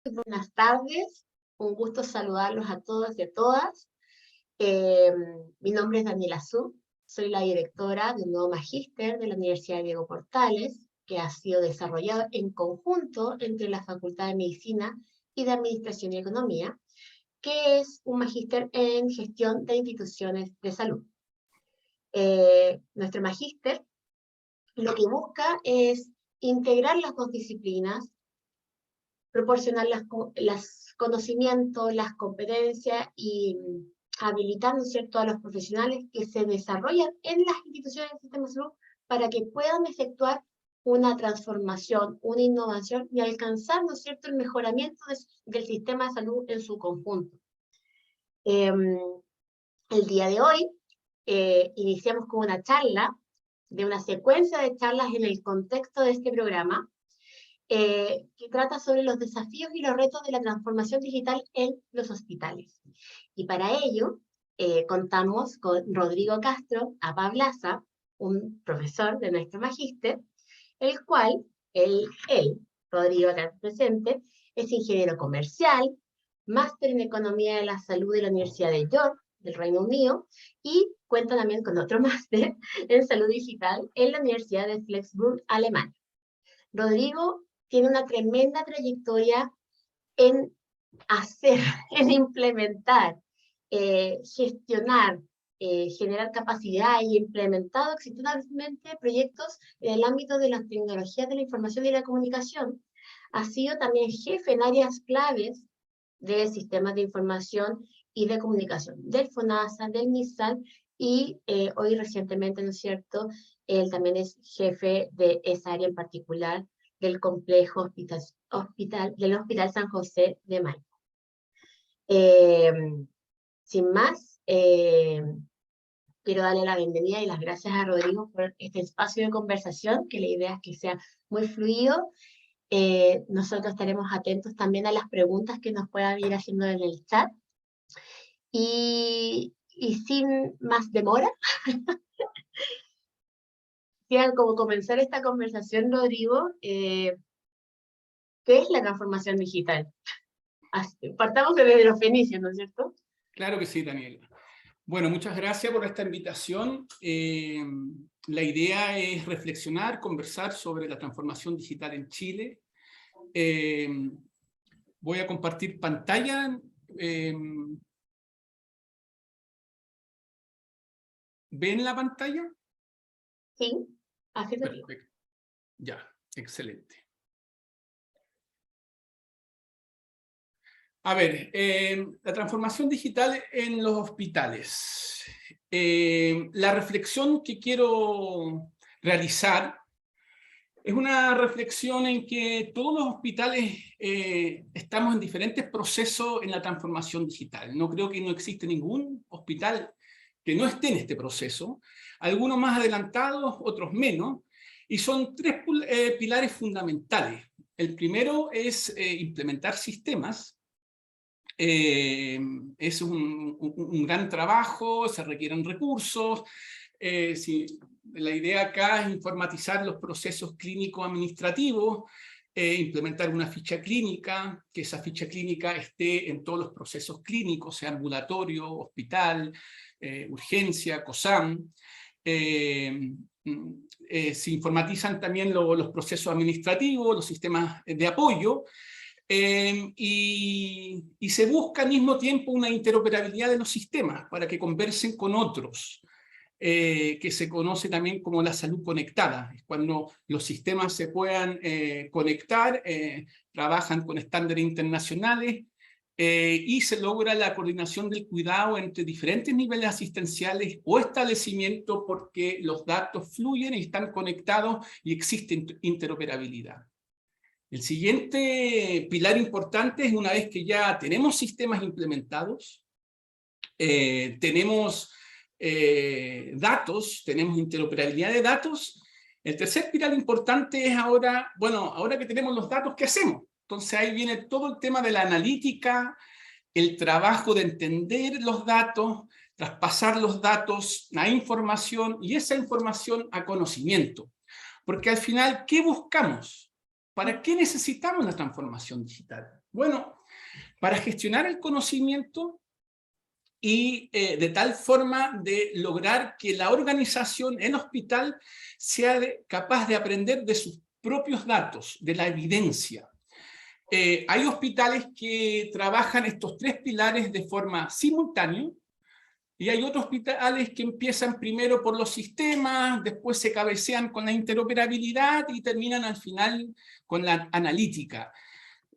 Buenas tardes, un gusto saludarlos a todos y a todas. Eh, Mi nombre es Daniela Azú, soy la directora de un nuevo magíster de la Universidad Diego Portales, que ha sido desarrollado en conjunto entre la Facultad de Medicina y de Administración y Economía, que es un magíster en gestión de instituciones de salud. Nuestro magíster lo que busca es integrar las dos disciplinas, proporcionar los conocimientos, las competencias y habilitando, ¿cierto?, a los profesionales que se desarrollan en las instituciones del sistema de salud para que puedan efectuar una transformación, una innovación y alcanzar, ¿no es cierto?, el mejoramiento del sistema de salud en su conjunto. El día de hoy iniciamos con una charla, de una secuencia de charlas en el contexto de este programa, que trata sobre los desafíos y los retos de la transformación digital en los hospitales. Y para ello contamos con Rodrigo Castro Apablaza, un profesor de nuestro magíster, el cual, Rodrigo acá presente, es ingeniero comercial, máster en Economía de la Salud de la Universidad de York, del Reino Unido, y cuenta también con otro máster en Salud Digital en la Universidad de Flensburg, Alemania. Rodrigo tiene una tremenda trayectoria en hacer, en implementar, gestionar, generar capacidad y implementado exitosamente proyectos en el ámbito de las tecnologías de la información y la comunicación. Ha sido también jefe en áreas claves de sistemas de información y de comunicación, del FONASA, del MISAL, y hoy recientemente, ¿no es cierto?, él también es jefe de esa área en particular del complejo del Hospital San José de Maipo. Sin más, quiero darle la bienvenida y las gracias a Rodrigo por este espacio de conversación, que la idea es que sea muy fluido. Nosotros estaremos atentos también a las preguntas que nos puedan ir haciendo en el chat. Y sin más demora, quisiera como comenzar esta conversación, Rodrigo, ¿qué es la transformación digital? Partamos desde los fenicios, ¿no es cierto? Claro que sí, Daniela. Bueno, muchas gracias por esta invitación. La idea es reflexionar, conversar sobre la transformación digital en Chile. Voy a compartir pantalla. ¿Ven la pantalla? Sí, así lo digo. Perfecto. Ya, excelente. A ver, la transformación digital en los hospitales. La reflexión que quiero realizar es una reflexión en que todos los hospitales estamos en diferentes procesos en la transformación digital. No creo que no existe ningún hospital que no esté en este proceso. Algunos más adelantados, otros menos. Y son tres pilares fundamentales. El primero es implementar sistemas. Es un gran trabajo, se requieren recursos. La idea acá es informatizar los procesos clínico-administrativos, implementar una ficha clínica, que esa ficha clínica esté en todos los procesos clínicos, sea ambulatorio, hospital, urgencia, COSAM. Se informatizan también los procesos administrativos, los sistemas de apoyo, y se busca al mismo tiempo una interoperabilidad de los sistemas para que conversen con otros, que se conoce también como la salud conectada. Es cuando los sistemas se puedan conectar, trabajan con estándares internacionales, y se logra la coordinación del cuidado entre diferentes niveles asistenciales o establecimientos, porque los datos fluyen y están conectados y existe interoperabilidad. El siguiente pilar importante es, una vez que ya tenemos sistemas implementados, tenemos datos, tenemos interoperabilidad de datos. El tercer pilar importante es ahora, bueno, ahora que tenemos los datos, ¿qué hacemos? Entonces ahí viene todo el tema de la analítica, el trabajo de entender los datos, traspasar los datos a información y esa información a conocimiento. Porque al final, ¿qué buscamos? ¿Para qué necesitamos la transformación digital? Bueno, para gestionar el conocimiento y de tal forma de lograr que la organización en hospital sea capaz de aprender de sus propios datos, de la evidencia. Hay hospitales que trabajan estos tres pilares de forma simultánea, y hay otros hospitales que empiezan primero por los sistemas, después se cabecean con la interoperabilidad y terminan al final con la analítica.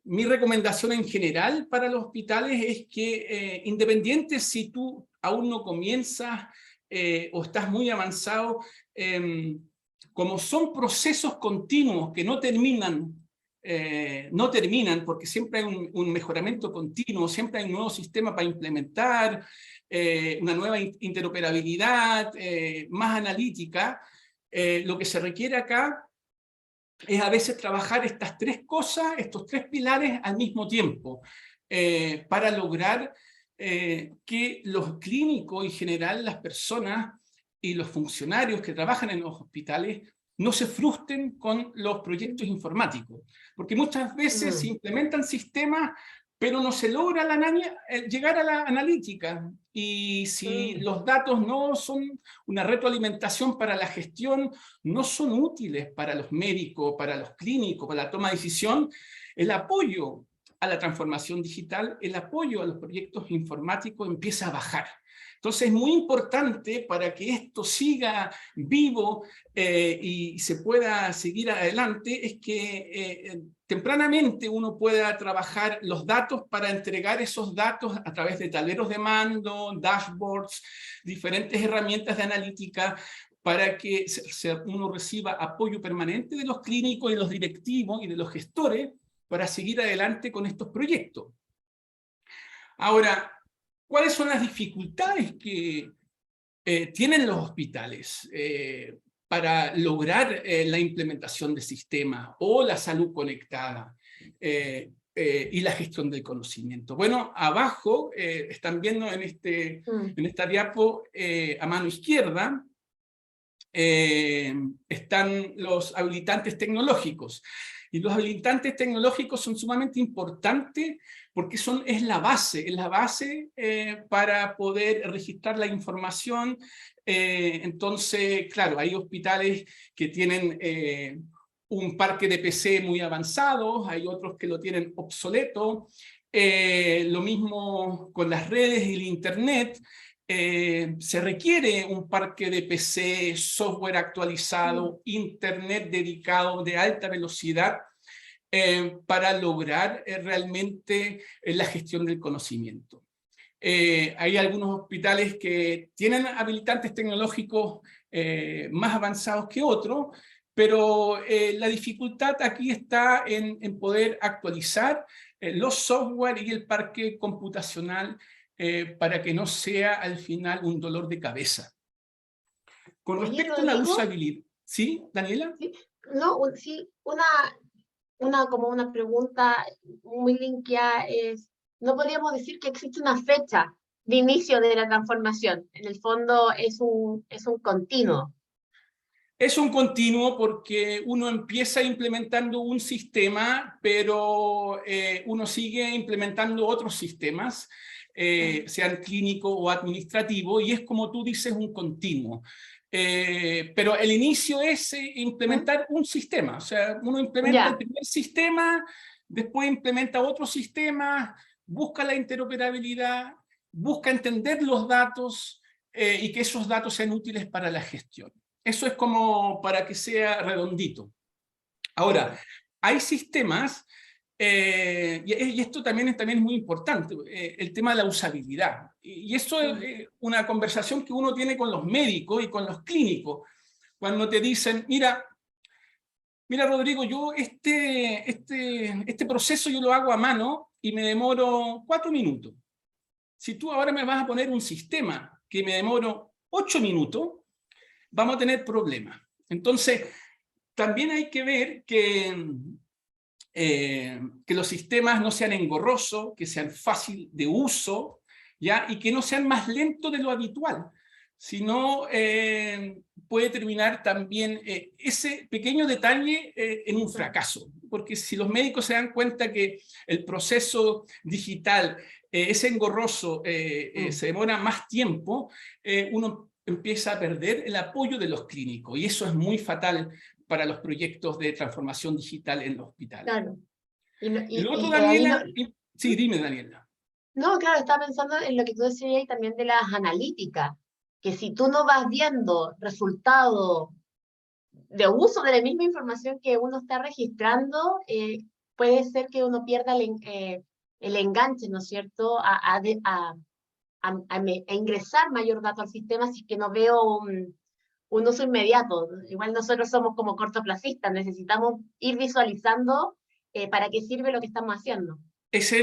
Mi recomendación en general para los hospitales es que, independiente si tú aún no comienzas o estás muy avanzado, como son procesos continuos que no terminan porque siempre hay un mejoramiento continuo, siempre hay un nuevo sistema para implementar, una nueva interoperabilidad, más analítica. Lo que se requiere acá es a veces trabajar estas tres cosas, estos tres pilares al mismo tiempo, para lograr que los clínicos y en general las personas y los funcionarios que trabajan en los hospitales no se frustren con los proyectos informáticos, porque muchas veces se implementan sistemas, pero no se logra llegar a la analítica, y si los datos no son una retroalimentación para la gestión, no son útiles para los médicos, para los clínicos, para la toma de decisión, el apoyo a la transformación digital, el apoyo a los proyectos informáticos empieza a bajar. Entonces es muy importante para que esto siga vivo y se pueda seguir adelante, es que tempranamente uno pueda trabajar los datos para entregar esos datos a través de tableros de mando, dashboards, diferentes herramientas de analítica, para que uno reciba apoyo permanente de los clínicos y los directivos y de los gestores para seguir adelante con estos proyectos. Ahora, ¿cuáles son las dificultades que tienen los hospitales para lograr la implementación de sistemas o la salud conectada y la gestión del conocimiento? Bueno, abajo están viendo en esta diapo a mano izquierda, están los habilitantes tecnológicos. Y los habilitantes tecnológicos son sumamente importantes porque es la base para poder registrar la información. Entonces, claro, hay hospitales que tienen un parque de PC muy avanzado, hay otros que lo tienen obsoleto. Lo mismo con las redes y el internet. Se requiere un parque de PC, software actualizado, internet dedicado de alta velocidad para lograr realmente la gestión del conocimiento. Hay algunos hospitales que tienen habilitantes tecnológicos más avanzados que otros, pero la dificultad aquí está en poder actualizar los software y el parque computacional para que no sea al final un dolor de cabeza. Con respecto a la usabilidad, ¿sí, Daniela? Sí, no, sí, como una pregunta muy limpia es, ¿no podríamos decir que existe una fecha de inicio de la transformación? En el fondo es un continuo. Es un continuo porque uno empieza implementando un sistema, pero uno sigue implementando otros sistemas, sean clínico o administrativo, y es como tú dices, un continuo. Pero el inicio es implementar un sistema, o sea, uno implementa el primer sistema, después implementa otro sistema, busca la interoperabilidad, busca entender los datos y que esos datos sean útiles para la gestión. Eso es como para que sea redondito. Ahora, hay sistemas, y esto también es muy importante, el tema de la usabilidad. Y eso es una conversación que uno tiene con los médicos y con los clínicos, cuando te dicen, mira Rodrigo, yo este proceso yo lo hago a mano y me demoro 4 minutos. Si tú ahora me vas a poner un sistema que me demoro 8 minutos, vamos a tener problemas. Entonces, también hay que ver que los sistemas no sean engorrosos, que sean fácil de uso, ¿ya? Y que no sean más lentos de lo habitual. sino puede terminar también ese pequeño detalle en un fracaso. Porque si los médicos se dan cuenta que el proceso digital es engorroso, se demora más tiempo, uno empieza a perder el apoyo de los clínicos, y eso es muy fatal para los proyectos de transformación digital en los hospitales. Claro. El otro, Daniela, sí, dime, Daniela. No, claro, estaba pensando en lo que tú decías y también de las analíticas, que si tú no vas viendo resultados de uso de la misma información que uno está registrando, puede ser que uno pierda el enganche, ¿no es cierto?, a ingresar mayor dato al sistema si es que no veo un uso inmediato. Igual nosotros somos como cortoplacistas, necesitamos ir visualizando para qué sirve lo que estamos haciendo. Ese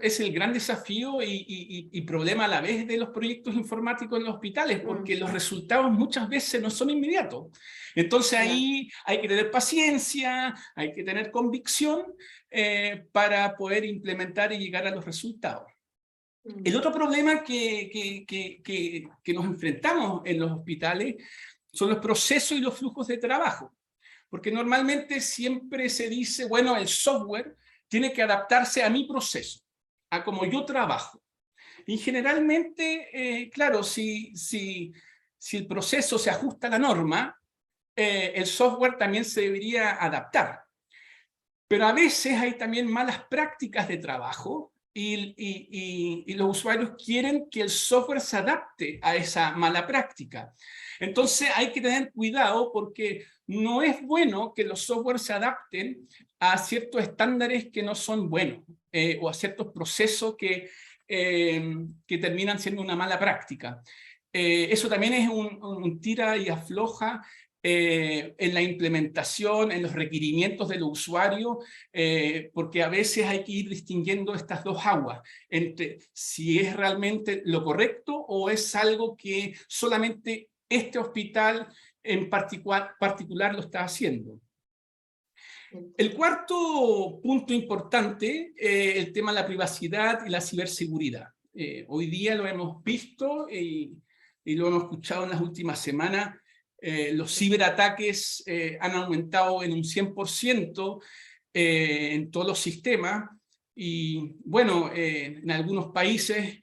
es el gran desafío y problema a la vez de los proyectos informáticos en los hospitales, porque los resultados muchas veces no son inmediatos. Entonces ahí hay que tener paciencia, hay que tener convicción para poder implementar y llegar a los resultados. El otro problema que nos enfrentamos en los hospitales son los procesos y los flujos de trabajo. Porque normalmente siempre se dice, bueno, el software tiene que adaptarse a mi proceso, a cómo yo trabajo. Y generalmente, claro, si el proceso se ajusta a la norma, el software también se debería adaptar. Pero a veces hay también malas prácticas de trabajo y los usuarios quieren que el software se adapte a esa mala práctica. Entonces hay que tener cuidado porque no es bueno que los softwares se adapten a ciertos estándares que no son buenos o a ciertos procesos que terminan siendo una mala práctica. Eso también es un tira y afloja en la implementación, en los requerimientos del usuario, porque a veces hay que ir distinguiendo estas dos aguas, entre si es realmente lo correcto o es algo que solamente este hospital en particular lo está haciendo. El cuarto punto importante, el tema de la privacidad y la ciberseguridad. Hoy día lo hemos visto y lo hemos escuchado en las últimas semanas. Los ciberataques han aumentado en un 100% en todos los sistemas y bueno, en algunos países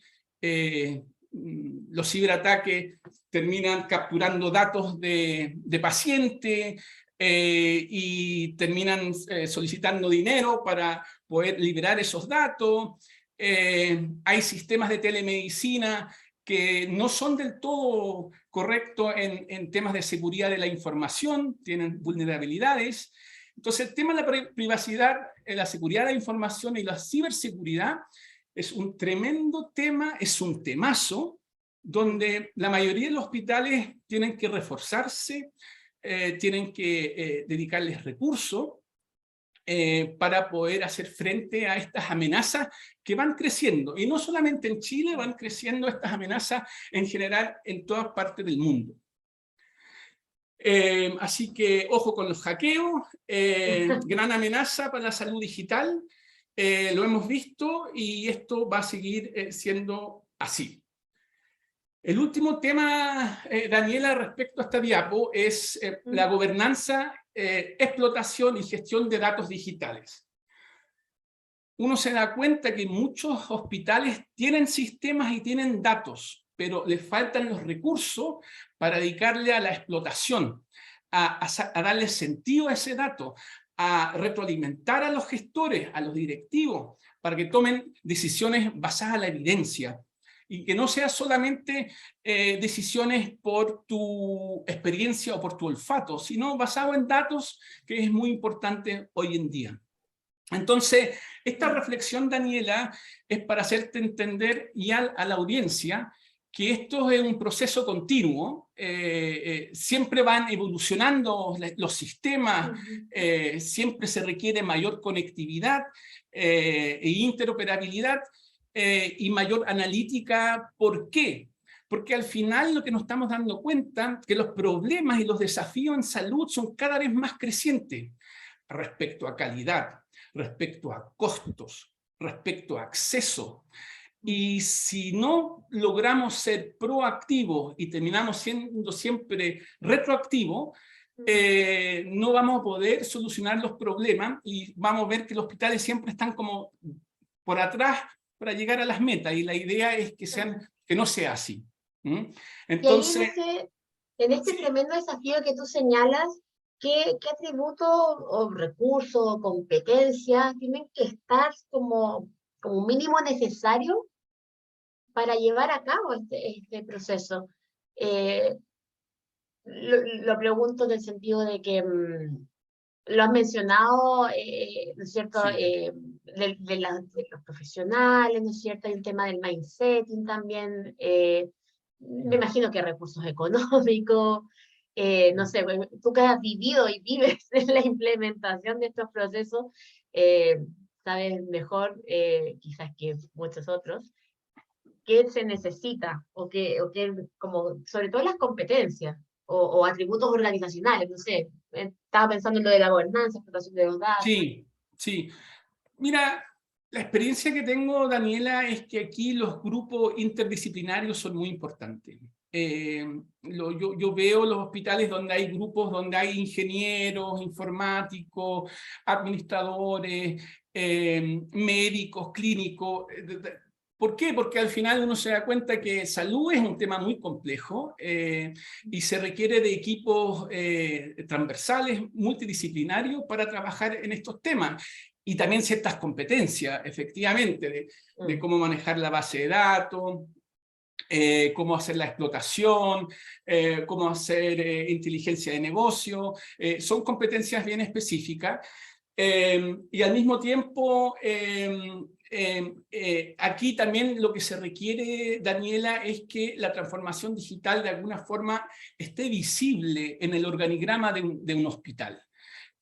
los ciberataques terminan capturando datos de pacientes y terminan solicitando dinero para poder liberar esos datos. Hay sistemas de telemedicina que no son del todo correctos en temas de seguridad de la información, tienen vulnerabilidades. Entonces el tema de la privacidad, la seguridad de la información y la ciberseguridad es un tremendo tema, es un temazo, donde la mayoría de los hospitales tienen que reforzarse, tienen que dedicarles recursos para poder hacer frente a estas amenazas que van creciendo. Y no solamente en Chile, van creciendo estas amenazas en general en todas partes del mundo. Así que ojo con los hackeos, gran amenaza para la salud digital, lo hemos visto y esto va a seguir siendo así. El último tema, Daniela, respecto a esta diapo, es la gobernanza, explotación y gestión de datos digitales. Uno se da cuenta que muchos hospitales tienen sistemas y tienen datos, pero les faltan los recursos para dedicarle a la explotación, a darle sentido a ese dato, a retroalimentar a los gestores, a los directivos, para que tomen decisiones basadas en la evidencia. Y que no sea solamente decisiones por tu experiencia o por tu olfato, sino basado en datos, que es muy importante hoy en día. Entonces, esta reflexión, Daniela, es para hacerte entender y a la audiencia que esto es un proceso continuo, siempre van evolucionando los sistemas, siempre se requiere mayor conectividad e interoperabilidad, y mayor analítica. ¿Por qué? Porque al final lo que nos estamos dando cuenta es que los problemas y los desafíos en salud son cada vez más crecientes respecto a calidad, respecto a costos, respecto a acceso. Y si no logramos ser proactivos y terminamos siendo siempre retroactivos, no vamos a poder solucionar los problemas y vamos a ver que los hospitales siempre están como por atrás para llegar a las metas, y la idea es que no sea así. Y ahí Entonces, en este sí, tremendo desafío que tú señalas, ¿qué atributos o recursos o competencias tienen que estar como un mínimo necesario para llevar a cabo este proceso? Eh, lo pregunto en el sentido de que lo has mencionado, ¿no es cierto?, sí, de los profesionales, ¿no es cierto? Hay un tema del mindsetting también, me imagino que recursos económicos, no sé, bueno, tú que has vivido y vives en la implementación de estos procesos, eh, sabes mejor, quizás que muchos otros, qué se necesita o qué, como, sobre todo las competencias o atributos organizacionales, no sé, estaba pensando en lo de la gobernanza, explotación de los datos. sí, sí. Mira, la experiencia que tengo, Daniela, es que aquí los grupos interdisciplinarios son muy importantes. Yo veo los hospitales donde hay grupos, donde hay ingenieros, informáticos, administradores, médicos, clínicos. ¿Por qué? Porque al final uno se da cuenta que salud es un tema muy complejo, y se requiere de equipos transversales, multidisciplinarios para trabajar en estos temas. Y también ciertas competencias, efectivamente, de cómo manejar la base de datos, cómo hacer la explotación, cómo hacer inteligencia de negocio. Son competencias bien específicas. Y al mismo tiempo, aquí también lo que se requiere, Daniela, es que la transformación digital de alguna forma esté visible en el organigrama de un hospital.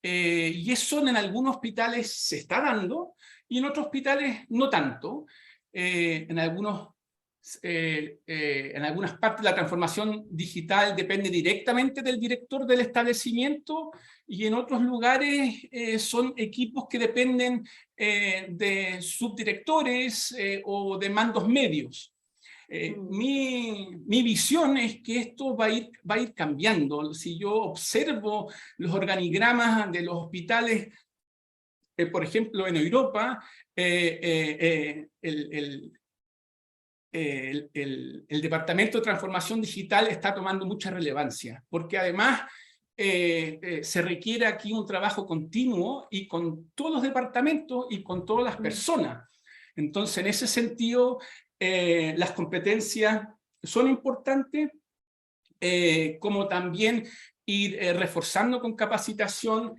Y eso en algunos hospitales se está dando y en otros hospitales no tanto. En algunas partes la transformación digital depende directamente del director del establecimiento, y en otros lugares son equipos que dependen de subdirectores o de mandos medios. Mi visión es que esto va a ir cambiando. Si yo observo los organigramas de los hospitales, por ejemplo, en Europa, el Departamento de Transformación Digital está tomando mucha relevancia, porque además se requiere aquí un trabajo continuo y con todos los departamentos y con todas las personas. Entonces, en ese sentido, las competencias son importantes, como también ir reforzando con capacitación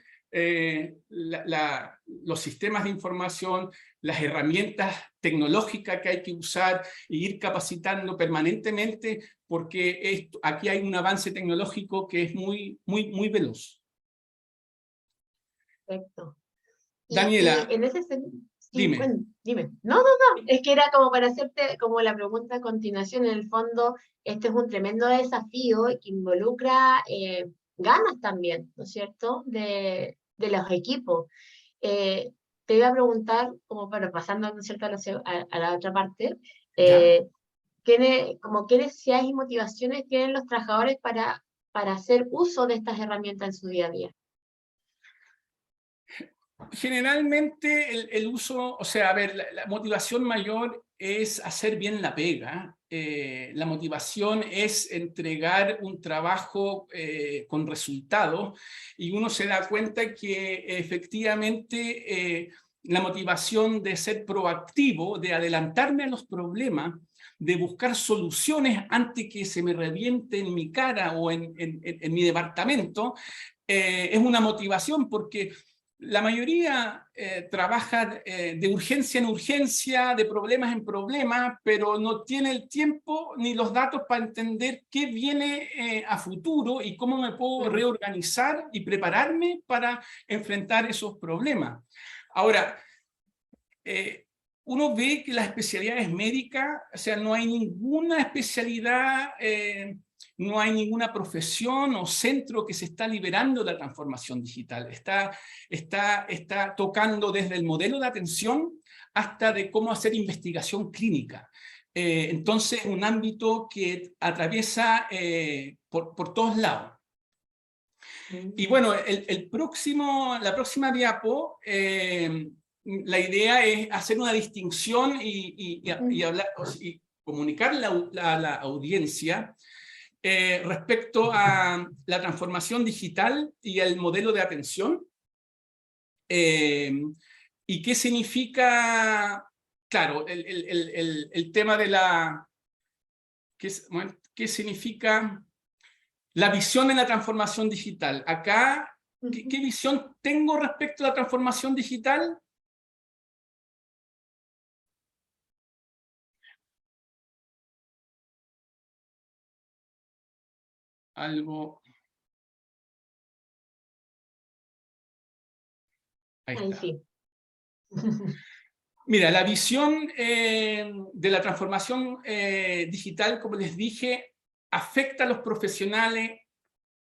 los sistemas de información, las herramientas tecnológicas que hay que usar, e ir capacitando permanentemente, porque aquí hay un avance tecnológico que es muy, muy, muy veloz. Perfecto. Y Daniela, en ese sentido, sí, dime. dime. No, no, no, es que era como para hacerte como la pregunta a continuación. En el fondo, este es un tremendo desafío que involucra ganas también, ¿no es cierto?, de los equipos. Te iba a preguntar, como para pasando, ¿no es cierto?, a la otra parte, ¿Ya? eh, como qué necesidades y motivaciones tienen los trabajadores para hacer uso de estas herramientas en su día a día. Generalmente el uso, o sea, a ver, la motivación mayor es hacer bien la pega. La motivación es entregar un trabajo con resultados, y uno se da cuenta que efectivamente la motivación de ser proactivo, de adelantarme a los problemas, de buscar soluciones antes que se me reviente en mi cara o en mi departamento, es una motivación, porque la mayoría trabaja de urgencia en urgencia, de problemas en problemas, pero no tiene el tiempo ni los datos para entender qué viene a futuro y cómo me puedo reorganizar y prepararme para enfrentar esos problemas. Ahora, uno ve que las especialidades médicas, o sea, no hay ninguna especialidad, no hay ninguna profesión o centro que se está liberando de la transformación digital. Está tocando desde el modelo de atención hasta de cómo hacer investigación clínica. Entonces, un ámbito que atraviesa por todos lados. Y bueno, la próxima diapo, la idea es hacer una distinción y hablar, y comunicar a la audiencia respecto a la transformación digital y el modelo de atención. ¿Y qué significa? Claro, el tema de la... ¿Qué significa la visión en la transformación digital? Acá, ¿qué visión tengo respecto a la transformación digital? Algo... Ahí está. Sí. Mira, la visión de la transformación digital, como les dije, afecta a los profesionales,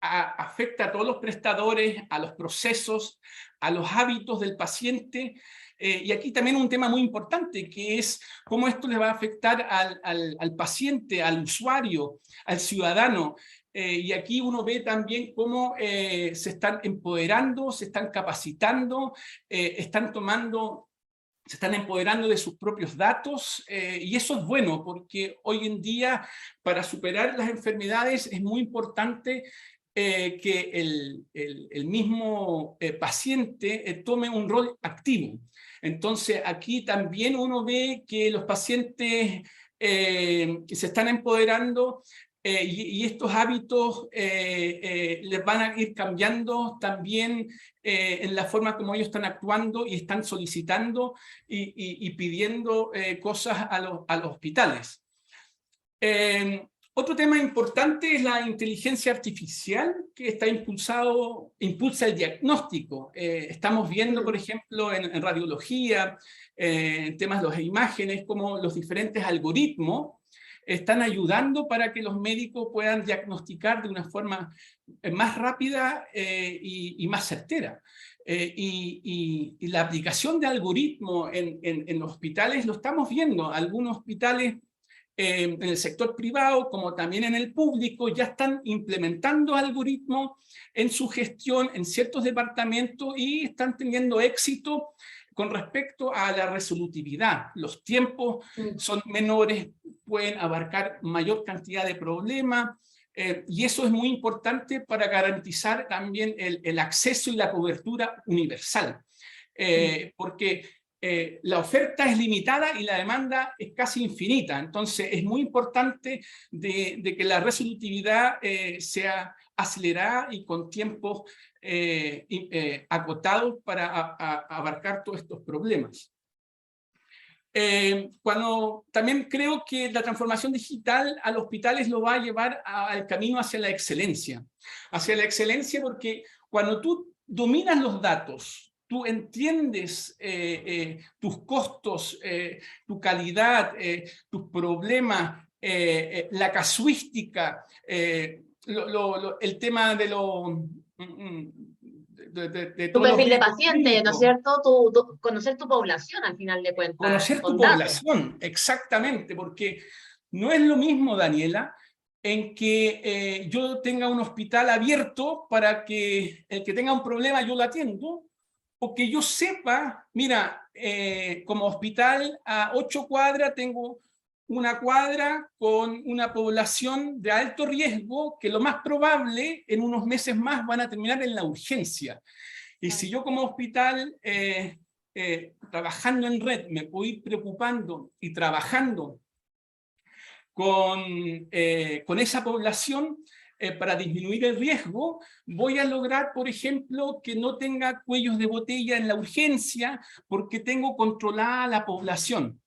afecta a todos los prestadores, a los procesos, a los hábitos del paciente. Y aquí también un tema muy importante, que es cómo esto le va a afectar al paciente, al usuario, al ciudadano. Y aquí uno ve también cómo se están empoderando, se están capacitando, se están empoderando de sus propios datos, y eso es bueno, porque hoy en día, para superar las enfermedades, es muy importante que el mismo paciente tome un rol activo. Entonces, aquí también uno ve que los pacientes que se están empoderando y estos hábitos les van a ir cambiando también en la forma como ellos están actuando y están solicitando y pidiendo cosas a los hospitales. Otro tema importante es la inteligencia artificial, que impulsa el diagnóstico. Estamos viendo, por ejemplo, en radiología, en temas de las imágenes, cómo los diferentes algoritmos están ayudando para que los médicos puedan diagnosticar de una forma más rápida y más certera. Y la aplicación de algoritmos en los hospitales lo estamos viendo. Algunos hospitales en el sector privado, como también en el público, ya están implementando algoritmos en su gestión en ciertos departamentos y están teniendo éxito con respecto a la resolutividad. Los tiempos son menores, pueden abarcar mayor cantidad de problemas, y eso es muy importante para garantizar también el acceso y la cobertura universal. Porque la oferta es limitada y la demanda es casi infinita. Entonces es muy importante de que la resolutividad sea acelerada y con tiempos acotados para abarcar todos estos problemas. También creo que la transformación digital a los hospitales lo va a llevar al camino hacia la excelencia. Hacia la excelencia porque cuando tú dominas los datos, tú entiendes tus costos, tu calidad, tus problemas, la casuística, el tema de tu perfil de paciente, ¿no es cierto? Conocer tu población al final de cuentas. Conocer tu población, exactamente, porque no es lo mismo, Daniela, en que yo tenga un hospital abierto para que el que tenga un problema yo lo atiendo, o que yo sepa, mira, como hospital a 8 cuadras tengo una cuadra con una población de alto riesgo que lo más probable en unos meses más van a terminar en la urgencia. Y si yo como hospital, trabajando en red, me puedo ir preocupando y trabajando con esa población para disminuir el riesgo, voy a lograr, por ejemplo, que no tenga cuellos de botella en la urgencia porque tengo controlada la población.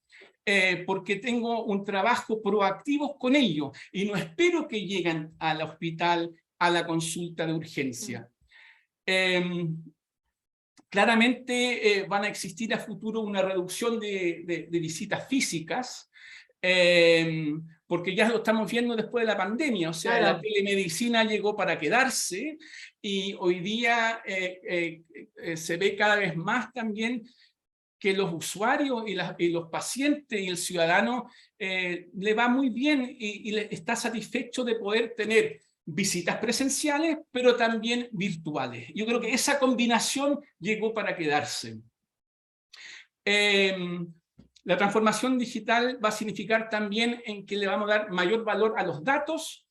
Porque tengo un trabajo proactivo con ellos y no espero que lleguen al hospital a la consulta de urgencia. Claramente van a existir a futuro una reducción de visitas físicas, porque ya lo estamos viendo después de la pandemia, o sea, la telemedicina llegó para quedarse y hoy día se ve cada vez más también que los usuarios y los pacientes y el ciudadano le va muy bien y está satisfecho de poder tener visitas presenciales, pero también virtuales. Yo creo que esa combinación llegó para quedarse. La transformación digital va a significar también en que le vamos a dar mayor valor a los datos,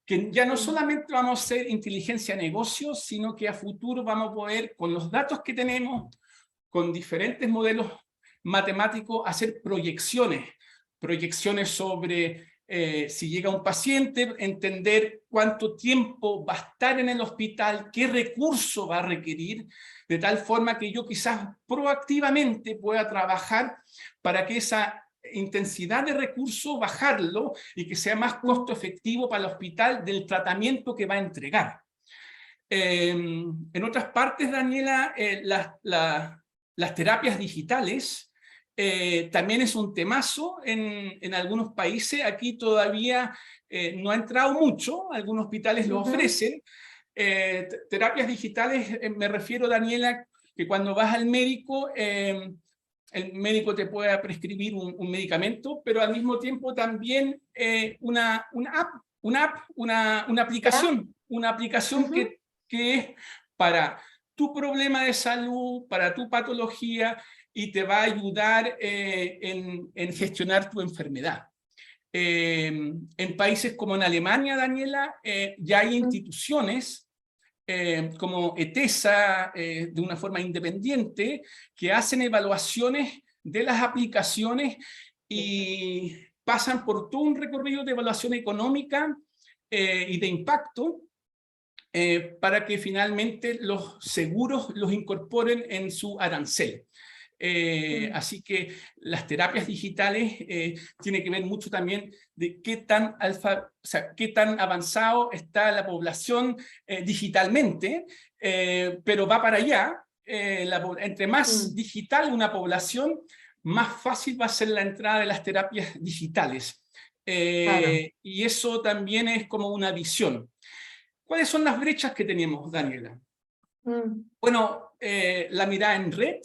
que ya no solamente vamos a hacer inteligencia de negocios, sino que a futuro vamos a poder, con los datos que tenemos, con diferentes modelos matemáticos, hacer proyecciones sobre si llega un paciente, entender cuánto tiempo va a estar en el hospital, qué recurso va a requerir, de tal forma que yo quizás proactivamente pueda trabajar para que esa intensidad de recursos bajarlo y que sea más costo efectivo para el hospital del tratamiento que va a entregar. En otras partes, Daniela, las terapias digitales también es un temazo en algunos países. Aquí todavía no ha entrado mucho, algunos hospitales lo ofrecen. Terapias digitales, me refiero, Daniela, que cuando vas al médico, el médico te puede prescribir un medicamento, pero al mismo tiempo también una aplicación que es para tu problema de salud, para tu patología, y te va a ayudar en gestionar tu enfermedad. En países como en Alemania, Daniela, ya hay instituciones como ETESA, de una forma independiente, que hacen evaluaciones de las aplicaciones y pasan por todo un recorrido de evaluación económica y de impacto para que finalmente los seguros los incorporen en su arancel. Así que las terapias digitales tienen que ver mucho también de qué tan avanzado está la población digitalmente, pero va para allá. Entre más digital una población, más fácil va a ser la entrada de las terapias digitales. Claro. Y eso también es como una visión. ¿Cuáles son las brechas que tenemos, Daniela? Bueno, la mirada en red.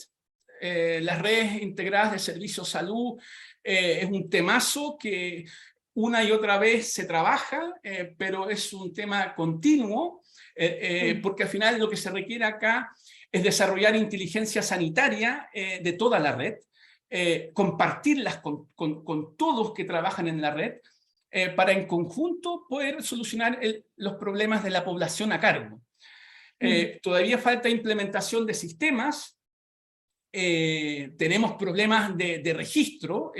Las redes integradas de servicios de salud es un temazo que una y otra vez se trabaja, pero es un tema continuo, porque al final lo que se requiere acá es desarrollar inteligencia sanitaria de toda la red, compartirlas con todos que trabajan en la red, para en conjunto poder solucionar los problemas de la población a cargo. Todavía falta implementación de sistemas. Tenemos problemas de registro.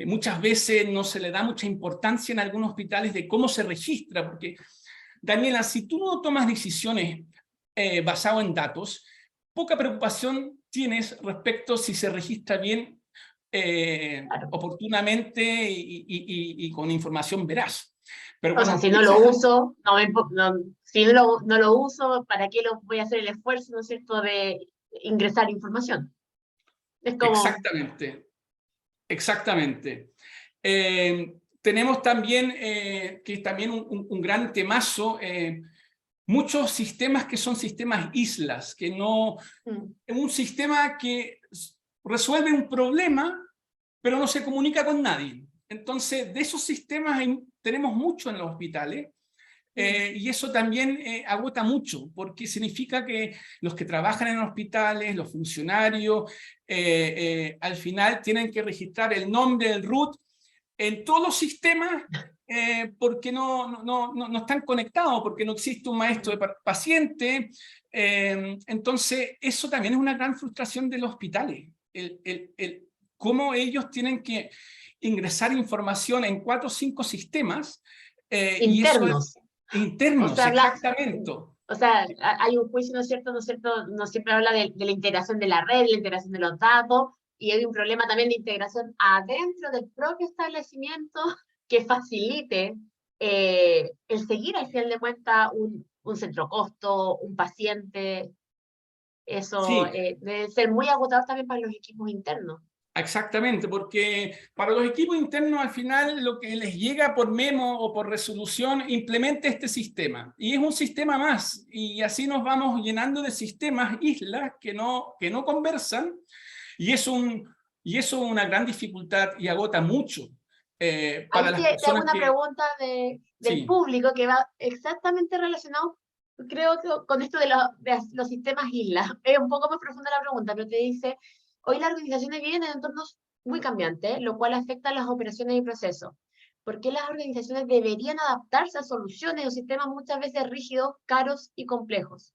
Muchas veces no se le da mucha importancia en algunos hospitales de cómo se registra, porque, Daniela, si tú no tomas decisiones basadas en datos, poca preocupación tienes respecto si se registra bien, oportunamente y con información veraz. Pero o sea, si no lo uso, si no lo uso, ¿para qué voy a hacer el esfuerzo, ¿no es cierto?, de ingresar información? Es como... Exactamente. Tenemos también, que es también un gran temazo, muchos sistemas que son sistemas islas, que no... Un sistema que resuelve un problema, pero no se comunica con nadie. Entonces, de esos sistemas tenemos mucho en los hospitales, y eso también agota mucho, porque significa que los que trabajan en hospitales, los funcionarios, al final tienen que registrar el nombre del root en todos los sistemas, porque no están conectados, porque no existe un maestro de paciente. Entonces, eso también es una gran frustración de los hospitales, cómo ellos tienen que ingresar información en 4 o 5 sistemas, internos. Internos, o sea, exactamente. O sea, hay un juicio, ¿no es cierto? No siempre habla de la integración de la red, de la integración de los datos, y hay un problema también de integración adentro del propio establecimiento que facilite el seguir, al final de cuentas, un centro costo, un paciente. Eso Sí, debe ser muy agotador también para los equipos internos. exactamente, porque para los equipos internos al final lo que les llega por memo o por resolución, implemente este sistema. Y es un sistema más, y así nos vamos llenando de sistemas islas que no conversan, Y eso es una gran dificultad y agota mucho para Ahí las te hago personas una que... pregunta del Sí. público que va exactamente relacionado, creo que con esto de los sistemas islas. Es un poco más profunda la pregunta, pero te dice, hoy las organizaciones viven en entornos muy cambiantes, lo cual afecta a las operaciones y procesos. ¿Por qué las organizaciones deberían adaptarse a soluciones o sistemas muchas veces rígidos, caros y complejos?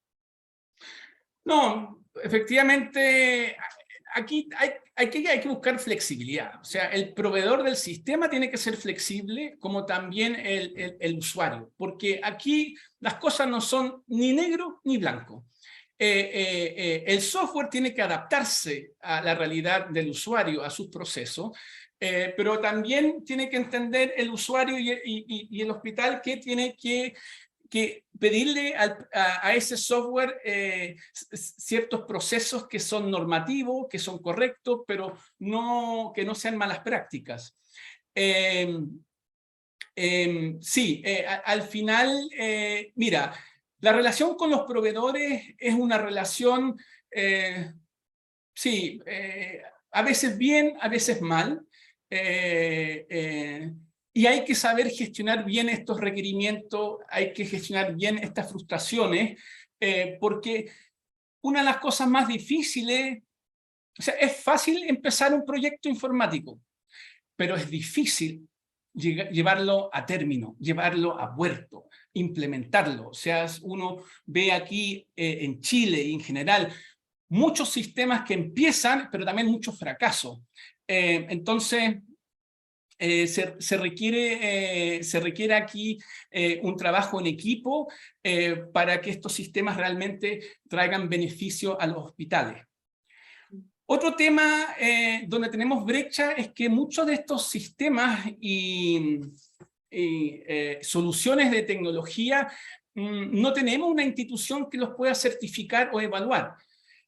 No, efectivamente, aquí hay que buscar flexibilidad. O sea, el proveedor del sistema tiene que ser flexible, como también el usuario, porque aquí las cosas no son ni negro ni blanco. El software tiene que adaptarse a la realidad del usuario, a sus procesos, pero también tiene que entender el usuario y el hospital que tiene que pedirle a ese software ciertos procesos que son normativos, que son correctos, pero que no sean malas prácticas. Sí, al final, mira, la relación con los proveedores es una relación, sí, a veces bien, a veces mal. Y hay que saber gestionar bien estos requerimientos, hay que gestionar bien estas frustraciones, porque una de las cosas más difíciles, o sea, es fácil empezar un proyecto informático, pero es difícil llevarlo a término, llevarlo a puerto, implementarlo. O sea, uno ve aquí en Chile y en general muchos sistemas que empiezan, pero también muchos fracasos. Entonces, se requiere aquí un trabajo en equipo para que estos sistemas realmente traigan beneficio a los hospitales. Otro tema donde tenemos brecha es que muchos de estos sistemas y soluciones de tecnología no tenemos una institución que los pueda certificar o evaluar.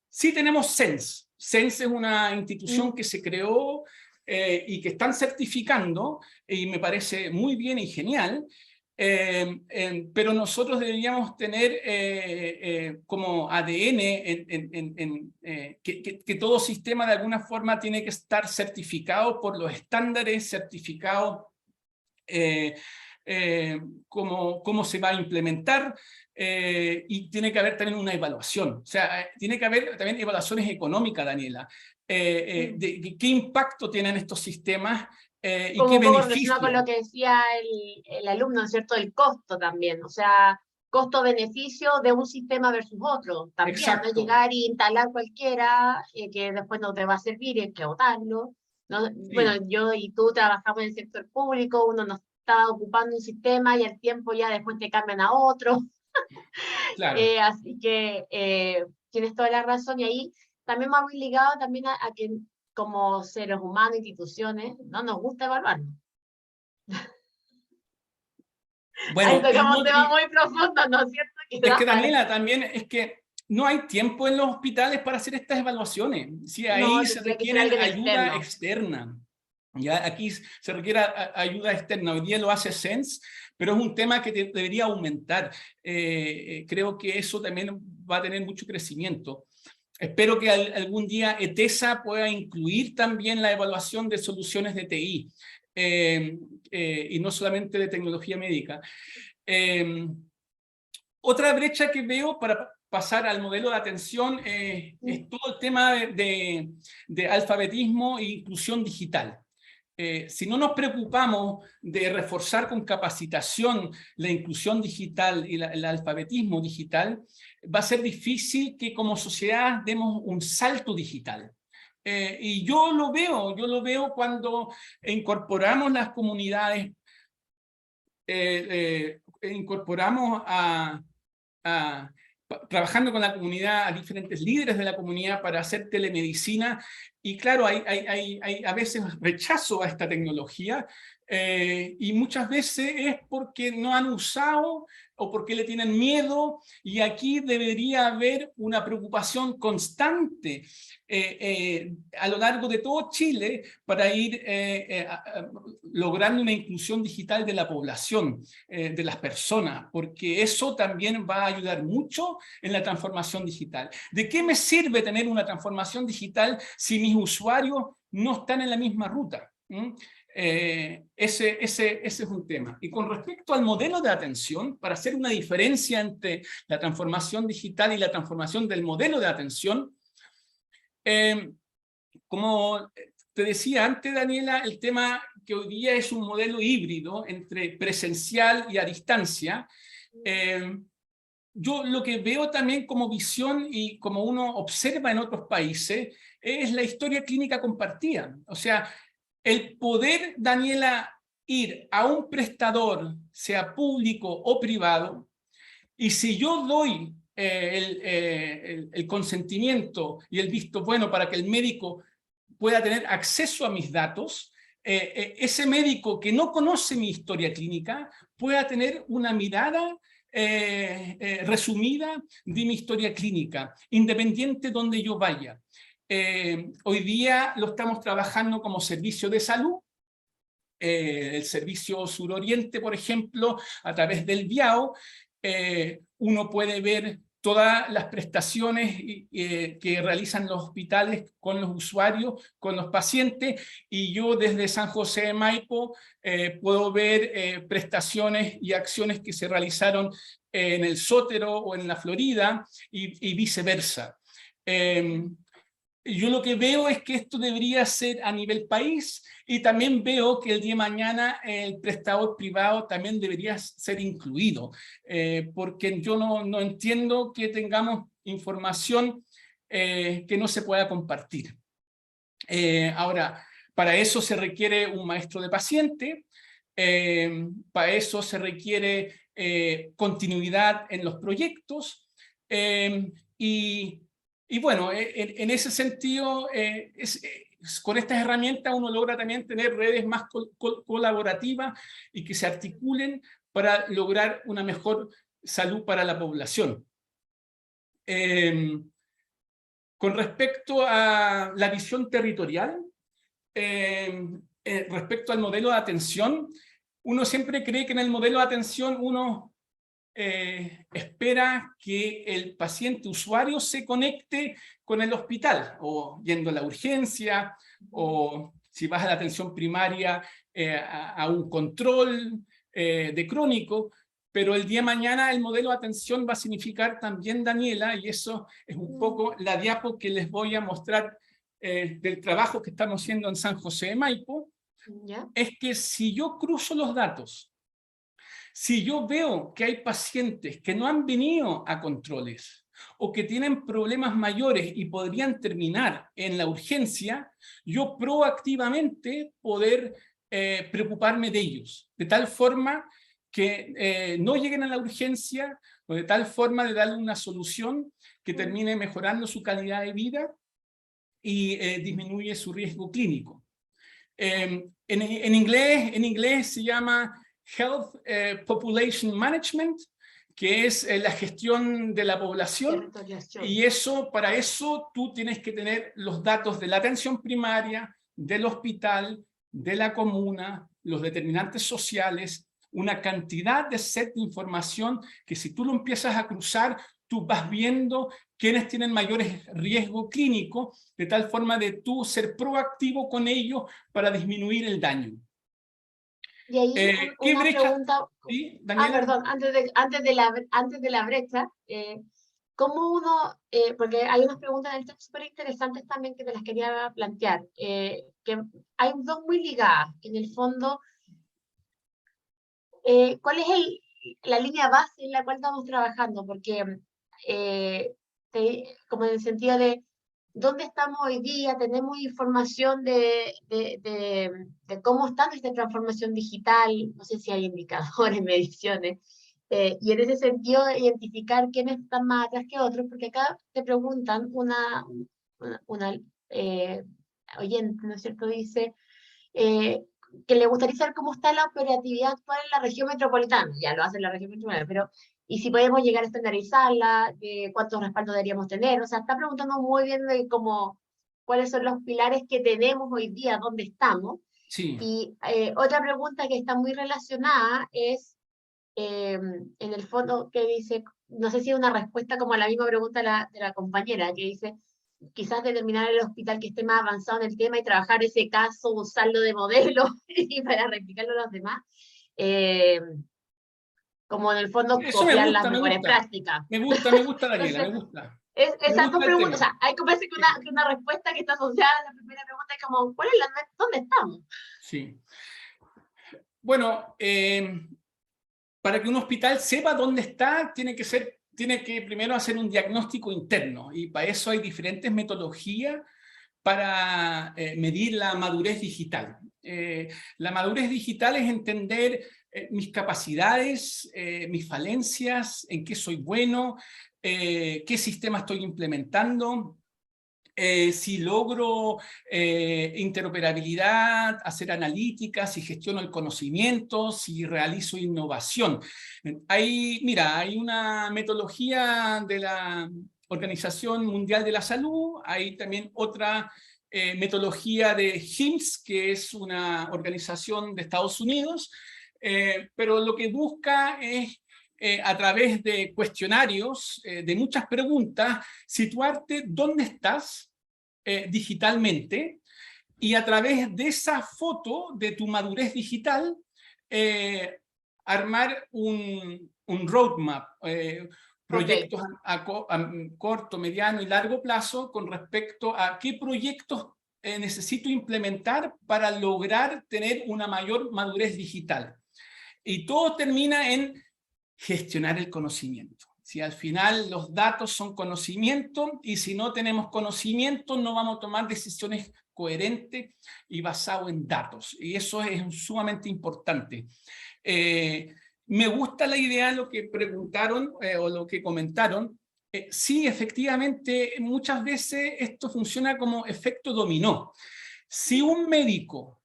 Sí tenemos SENS. SENS es una institución que se creó y que están certificando, y me parece muy bien y genial, pero nosotros deberíamos tener como ADN que todo sistema de alguna forma tiene que estar certificado por los estándares, certificado cómo se va a implementar, y tiene que haber también una evaluación. O sea, tiene que haber también evaluaciones económicas, Daniela. ¿Qué impacto tienen estos sistemas y Como qué un poco relacionado con beneficio? lo que decía el alumno, ¿cierto? El costo también, o sea, costo-beneficio de un sistema versus otro también, no Exacto. llegar y instalar cualquiera que después no te va a servir y hay que botarlo. ¿No? Bueno, Sí, yo y tú trabajamos en el sector público, uno no está ocupando un sistema y al tiempo ya después te cambian a otro. claro. Así que tienes toda la razón y ahí también va muy ligado también a que como seres humanos, instituciones, no nos gusta evaluarnos. Ahí Bueno, tocamos un tema muy profundo, ¿no es cierto? Que es da que para... Daniela, también es que no hay tiempo en los hospitales para hacer estas evaluaciones. Sí, ahí No, se tendría que ser requieren alguien ayuda externo. externa. ¿Ya? Aquí se requiere ayuda externa. Hoy día lo hace SENS, pero es un tema que debería aumentar. Creo que eso también va a tener mucho crecimiento. Espero que algún día ETESA pueda incluir también la evaluación de soluciones de TI, y no solamente de tecnología médica. Otra brecha que veo para pasar al modelo de atención es todo el tema de alfabetismo e inclusión digital. Si no nos preocupamos de reforzar con capacitación la inclusión digital y el alfabetismo digital, va a ser difícil que como sociedad demos un salto digital. Y yo lo veo cuando incorporamos las comunidades, incorporamos trabajando con la comunidad, a diferentes líderes de la comunidad para hacer telemedicina, y claro, hay a veces rechazo a esta tecnología, y muchas veces es porque no han usado o porque le tienen miedo, y aquí debería haber una preocupación constante a lo largo de todo Chile para ir logrando una inclusión digital de la población, de las personas, porque eso también va a ayudar mucho en la transformación digital. ¿De qué me sirve tener una transformación digital si mis usuarios no están en la misma ruta. Ese es un tema. Y con respecto al modelo de atención, para hacer una diferencia entre la transformación digital y la transformación del modelo de atención, como te decía antes, Daniela, el tema que hoy día es un modelo híbrido entre presencial y a distancia. Yo lo que veo también como visión y como uno observa en otros países es la historia clínica compartida. O sea, el poder, Daniela, ir a un prestador, sea público o privado, y si yo doy el consentimiento y el visto bueno para que el médico pueda tener acceso a mis datos, ese médico que no conoce mi historia clínica pueda tener una mirada resumida de mi historia clínica, independiente de donde yo vaya. Hoy día lo estamos trabajando como servicio de salud. El servicio Suroriente, por ejemplo, a través del VIAO, uno puede ver todas las prestaciones que realizan los hospitales con los usuarios, con los pacientes, y yo desde San José de Maipo puedo ver prestaciones y acciones que se realizaron en el Sótero o en la Florida y viceversa. Yo lo que veo es que esto debería ser a nivel país, y también veo que el día de mañana el prestador privado también debería ser incluido, porque yo no entiendo que tengamos información que no se pueda compartir. Ahora, para eso se requiere un maestro de paciente, para eso se requiere continuidad en los proyectos, y bueno, en ese sentido, con estas herramientas uno logra también tener redes más colaborativas y que se articulen para lograr una mejor salud para la población. Con respecto a la visión territorial, respecto al modelo de atención, uno siempre cree que en el modelo de atención uno espera que el paciente usuario se conecte con el hospital, o yendo a la urgencia, o si vas a la atención primaria, a un control de crónico, pero el día de mañana el modelo de atención va a significar también, Daniela, y eso es un poco la diapo que les voy a mostrar del trabajo que estamos haciendo en San José de Maipo, ¿Ya? es que si yo cruzo los datos, si yo veo que hay pacientes que no han venido a controles o que tienen problemas mayores y podrían terminar en la urgencia, yo proactivamente poder preocuparme de ellos, de tal forma que no lleguen a la urgencia, o de tal forma de darle una solución que termine mejorando su calidad de vida y disminuye su riesgo clínico. En inglés se llama Health Population Management, que es la gestión de la población, y para eso tú tienes que tener los datos de la atención primaria, del hospital, de la comuna, los determinantes sociales, una cantidad de set de información que si tú lo empiezas a cruzar, tú vas viendo quiénes tienen mayores riesgos clínicos, de tal forma de tú ser proactivo con ellos para disminuir el daño. Y ahí ¿Qué una brecha? pregunta, ¿Sí, Daniela? perdón, antes de la brecha, ¿cómo uno, porque hay unas preguntas en el chat súper interesantes también que te las quería plantear, que hay dos muy ligadas, en el fondo, ¿cuál es la línea base en la cual estamos trabajando? Porque, como en el sentido de, ¿dónde estamos hoy día? Tenemos información de cómo está nuestra transformación digital, no sé si hay indicadores, mediciones, y en ese sentido identificar quiénes están más atrás que otros, porque acá te preguntan una oyente, ¿no es cierto? Dice que le gustaría saber cómo está la operatividad actual en la región metropolitana, ya lo hace en la región metropolitana, pero y si podemos llegar a estandarizarla, cuántos respaldos deberíamos tener, o sea, está preguntando muy bien de cómo, cuáles son los pilares que tenemos hoy día, dónde estamos. Sí. Y otra pregunta que está muy relacionada es, en el fondo, que dice, no sé si es una respuesta como a la misma pregunta de la compañera, que dice, quizás determinar el hospital que esté más avanzado en el tema y trabajar ese caso, usarlo de modelo y para replicarlo a los demás. Eh, Como en el fondo Eso me copiar las gusta, me mejores gusta. prácticas. Me gusta, Daniela, Entonces, me gusta. Me esas dos gusta el preguntas, o tema. sea, hay que parece Sí. que una respuesta que está asociada a la primera pregunta es como, ¿cuál es dónde estamos? Sí. Bueno, para que un hospital sepa dónde está, tiene que primero hacer un diagnóstico interno, y para eso hay diferentes metodologías para medir la madurez digital. La madurez digital es entender mis capacidades, mis falencias, en qué soy bueno, qué sistema estoy implementando, si logro interoperabilidad, hacer analítica, si gestiono el conocimiento, si realizo innovación. Mira, hay una metodología de la Organización Mundial de la Salud, hay también otra metodología de HIMSS, que es una organización de Estados Unidos, pero lo que busca es a través de cuestionarios, de muchas preguntas, situarte dónde estás digitalmente, y a través de esa foto de tu madurez digital, armar un roadmap, Ok, proyectos a corto, mediano y largo plazo con respecto a qué proyectos necesito implementar para lograr tener una mayor madurez digital. Y todo termina en gestionar el conocimiento. Si al final los datos son conocimiento, y si no tenemos conocimiento no vamos a tomar decisiones coherentes y basadas en datos. Y eso es sumamente importante. Me gusta la idea de lo que preguntaron o lo que comentaron. Sí, efectivamente, muchas veces esto funciona como efecto dominó. Si un médico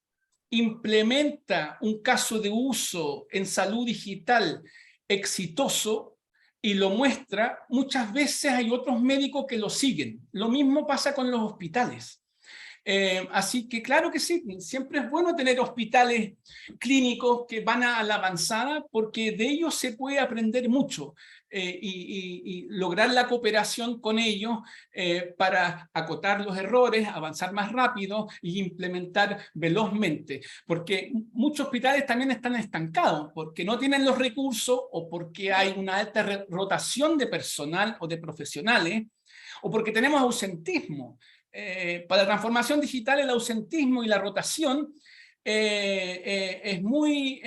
implementa un caso de uso en salud digital exitoso y lo muestra, muchas veces hay otros médicos que lo siguen. Lo mismo pasa con los hospitales. Así que claro que sí, siempre es bueno tener hospitales clínicos que van a la avanzada, porque de ellos se puede aprender mucho, y lograr la cooperación con ellos para acotar los errores, avanzar más rápido y implementar velozmente, porque muchos hospitales también están estancados porque no tienen los recursos, o porque hay una alta rotación de personal o de profesionales, o porque tenemos ausentismo. Para la transformación digital, el ausentismo y la rotación es muy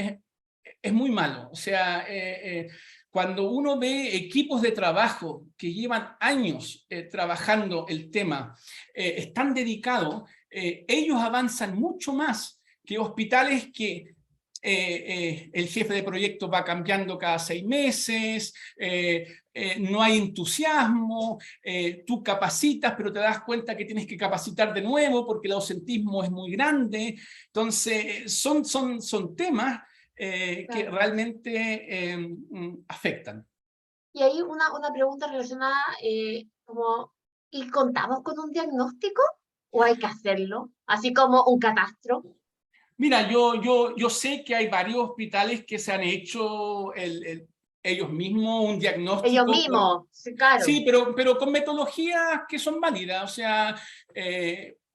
malo. O sea, cuando uno ve equipos de trabajo que llevan años trabajando el tema, están dedicados, ellos avanzan mucho más que hospitales que el jefe de proyecto va cambiando cada 6 meses, no hay entusiasmo, tú capacitas, pero te das cuenta que tienes que capacitar de nuevo porque el ausentismo es muy grande. Entonces, son temas que claro. realmente afectan. Y ahí una pregunta relacionada, como, ¿y contamos con un diagnóstico o hay que hacerlo? Así como un catastro. Mira, yo sé que hay varios hospitales que se han hecho ellos mismos un Ellos diagnóstico con. mismos, sí, claro. Sí, pero con metodologías que son válidas. O sea,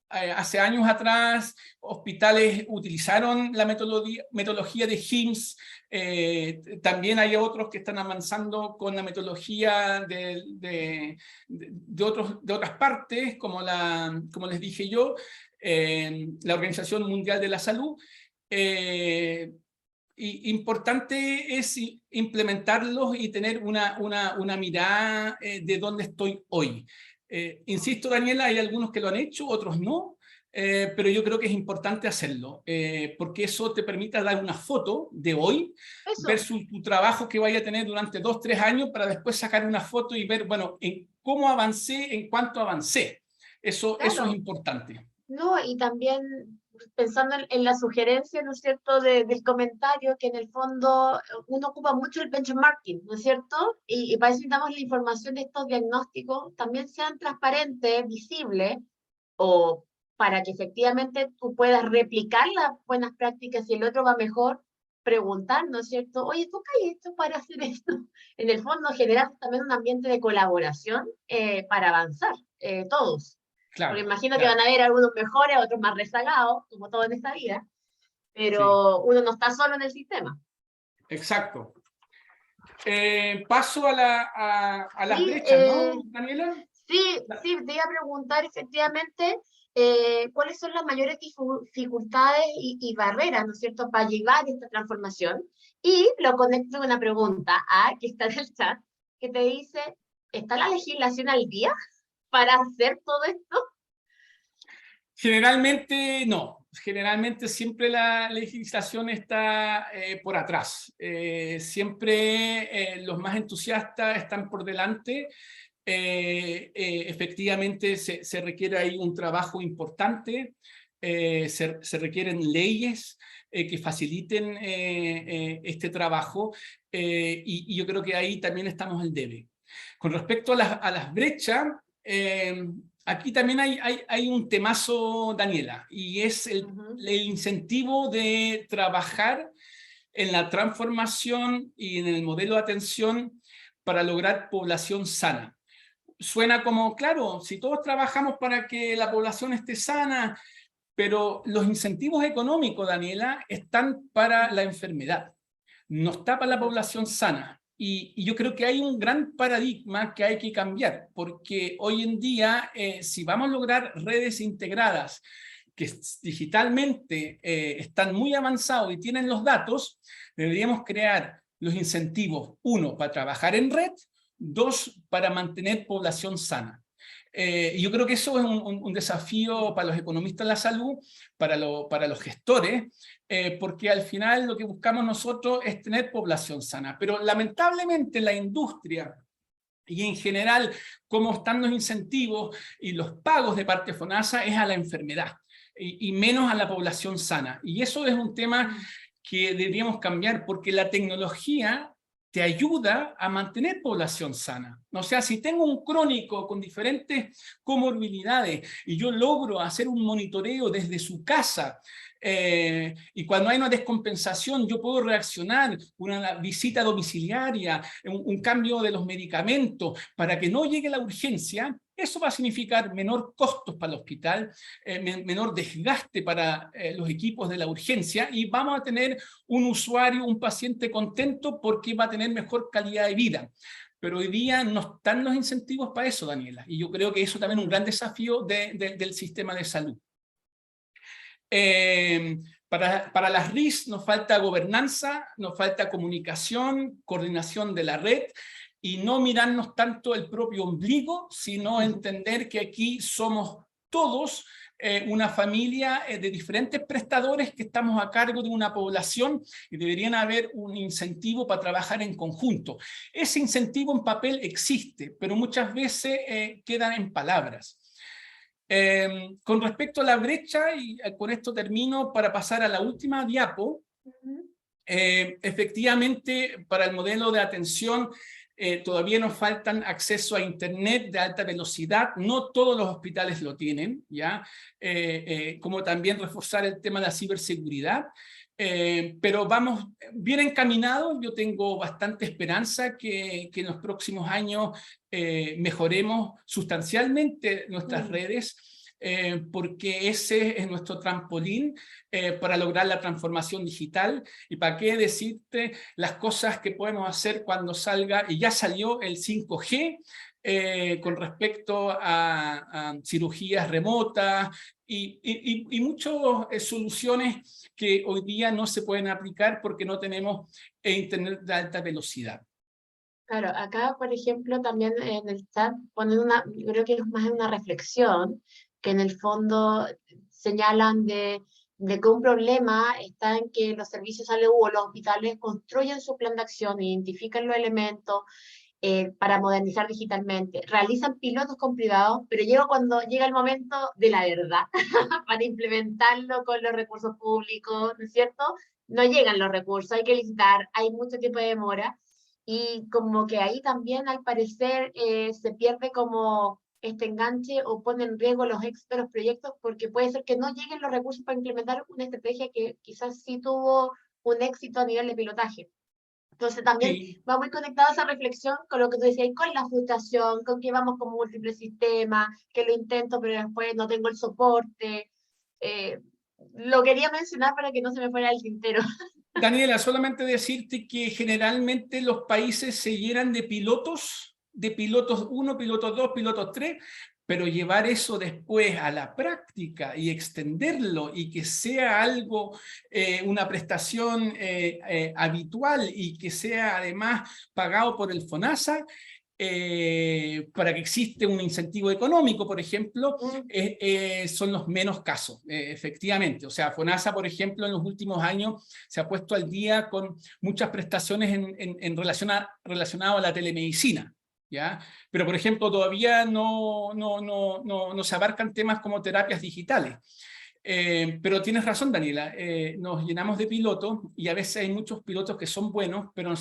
hace años atrás, hospitales utilizaron la metodología de HIMSS. También hay otros que están avanzando con la metodología de otras partes, como les dije yo, la Organización Mundial de la Salud. Y importante es implementarlos y tener una mirada de dónde estoy hoy. Insisto, Daniela, hay algunos que lo han hecho, otros no, pero yo creo que es importante hacerlo, porque eso te permite dar una foto de hoy Eso, versus tu trabajo que vaya a tener durante 2, 3 años, para después sacar una foto y ver, bueno, en cómo avancé, en cuánto avancé. Eso es claro. importante. No, y también pensando en la sugerencia, ¿no es cierto?, del comentario, que en el fondo uno ocupa mucho el benchmarking, ¿no es cierto? Y para eso necesitamos la información de estos diagnósticos, también sean transparentes, visibles, o para que efectivamente tú puedas replicar las buenas prácticas y el otro va mejor, preguntar, ¿no es cierto? Oye, ¿tú qué has hecho para hacer esto? En el fondo generar también un ambiente de colaboración para avanzar, todos. Porque Claro, imagino que claro, van a haber algunos mejores, otros más rezagados, como todo en esta vida, sí, pero uno no está solo en el sistema. exacto. Paso a las Sí, brechas, ¿no, Daniela? sí, sí, te iba a preguntar efectivamente cuáles son las mayores dificultades barreras, ¿no es cierto?, para llevar esta transformación. Y lo conecto con una pregunta que está en el chat, que te dice, ¿está la legislación al día para hacer todo esto? Generalmente no, generalmente siempre la legislación está por atrás. Siempre los más entusiastas están por delante. Efectivamente se requiere ahí un trabajo importante, se requieren leyes que faciliten este trabajo y yo creo que ahí también estamos al debe. Con respecto a las brechas, aquí también hay un temazo, Daniela, y es Ujú. el incentivo de trabajar en la transformación y en el modelo de atención para lograr población sana. Suena como, claro, si todos trabajamos para que la población esté sana, pero los incentivos económicos, Daniela, están para la enfermedad, no está para la población sana. Y yo creo que hay un gran paradigma que hay que cambiar, porque hoy en día, si vamos a lograr redes integradas que digitalmente están muy avanzados y tienen los datos, deberíamos crear los incentivos, uno, para trabajar en red, dos, para mantener población sana. Yo creo que eso es un desafío para los economistas de la salud, para los gestores, porque al final lo que buscamos nosotros es tener población sana. Pero lamentablemente la industria y en general cómo están los incentivos y los pagos de parte de FONASA es a la enfermedad y menos a la población sana. Y eso es un tema que deberíamos cambiar porque la tecnología te ayuda a mantener población sana. O sea, si tengo un crónico con diferentes comorbilidades y yo logro hacer un monitoreo desde su casa, y cuando hay una descompensación yo puedo reaccionar, una visita domiciliaria, un cambio de los medicamentos para que no llegue la urgencia, eso va a significar menor costos para el hospital, menor desgaste para los equipos de la urgencia y vamos a tener un usuario, un paciente contento porque va a tener mejor calidad de vida. Pero hoy día no están los incentivos para eso, Daniela, y yo creo que eso también es un gran desafío del sistema de salud. Para las RIS nos falta gobernanza, nos falta comunicación, coordinación de la red y no mirarnos tanto el propio ombligo, sino entender que aquí somos todos una familia de diferentes prestadores que estamos a cargo de una población y deberían haber un incentivo para trabajar en conjunto. Ese incentivo en papel existe, pero muchas veces quedan en palabras. Con respecto a la brecha, y con esto termino para pasar a la última diapo, efectivamente para el modelo de atención todavía nos faltan acceso a internet de alta velocidad, no todos los hospitales lo tienen, ¿ya? Como también reforzar el tema de la ciberseguridad, pero vamos bien encaminados. Yo tengo bastante esperanza que en los próximos años mejoremos sustancialmente nuestras redes, porque ese es nuestro trampolín para lograr la transformación digital. Y para qué decirte las cosas que podemos hacer cuando salga, y ya salió el 5G, con respecto a cirugías remotas y muchas soluciones que hoy día no se pueden aplicar porque no tenemos internet de alta velocidad. Claro, acá, por ejemplo, también en el chat ponen una, yo creo que es más una reflexión, que en el fondo señalan de que un problema está en que los servicios de salud o los hospitales construyen su plan de acción, identifican los elementos para modernizar digitalmente, realizan pilotos con privados, pero cuando llega el momento de la verdad, para implementarlo con los recursos públicos, ¿no es cierto? No llegan los recursos, hay que licitar, hay mucho tiempo de demora, y como que ahí también al parecer se pierde como este enganche o pone en riesgo los éxitos de los proyectos porque puede ser que no lleguen los recursos para implementar una estrategia que quizás sí tuvo un éxito a nivel de pilotaje. Entonces también Sí. va muy conectado a esa reflexión con lo que tú decías, con la frustración, con que vamos con múltiples sistemas, que lo intento pero después no tengo el soporte. Lo quería mencionar para que no se me fuera el tintero. Daniela, solamente decirte que generalmente los países se llenan de pilotos 1, pilotos 2, pilotos 3, pero llevar eso después a la práctica y extenderlo y que sea algo, una prestación habitual y que sea además pagado por el FONASA, para que existe un incentivo económico, por ejemplo, son los menos casos, efectivamente. O sea, FONASA, por ejemplo, en los últimos años se ha puesto al día con muchas prestaciones relacionadas a la telemedicina, ¿ya? Pero, por ejemplo, todavía no se abarcan temas como terapias digitales. Pero tienes razón, Daniela, nos llenamos de pilotos y a veces hay muchos pilotos que son buenos, pero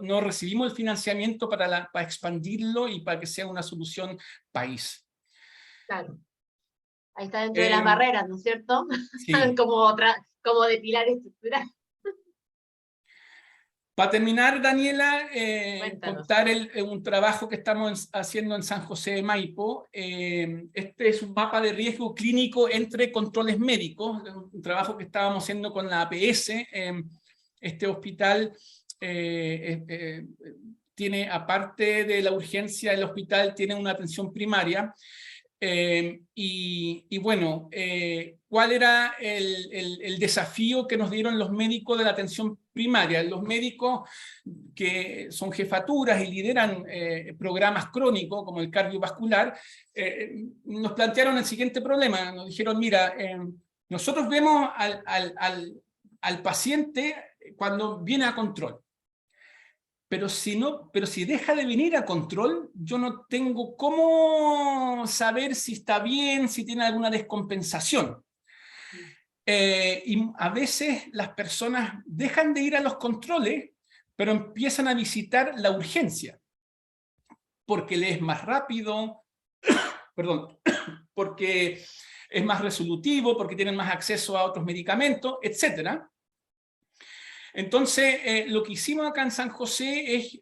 no recibimos el financiamiento para expandirlo y para que sea una solución país. Claro, ahí está dentro de las Eh, barreras, ¿no es cierto? sí. como de pilar estructural. Para terminar, Daniela, Cuéntanos. contar un trabajo que estamos haciendo en San José de Maipo. Este es un mapa de riesgo clínico entre controles médicos, un trabajo que estábamos haciendo con la APS. Este hospital tiene, aparte de la urgencia del hospital, tiene una atención primaria. Y bueno, ¿cuál era el desafío que nos dieron los médicos de la atención primaria? Los médicos que son jefaturas y lideran programas crónicos como el cardiovascular, nos plantearon el siguiente problema. Nos dijeron, mira, nosotros vemos al paciente cuando viene a control. Pero si deja de venir a control, yo no tengo cómo saber si está bien, si tiene alguna descompensación. Y a veces las personas dejan de ir a los controles, pero empiezan a visitar la urgencia, porque le es más rápido, perdón, porque es más resolutivo, porque tienen más acceso a otros medicamentos, etc. Entonces, lo que hicimos acá en San José es,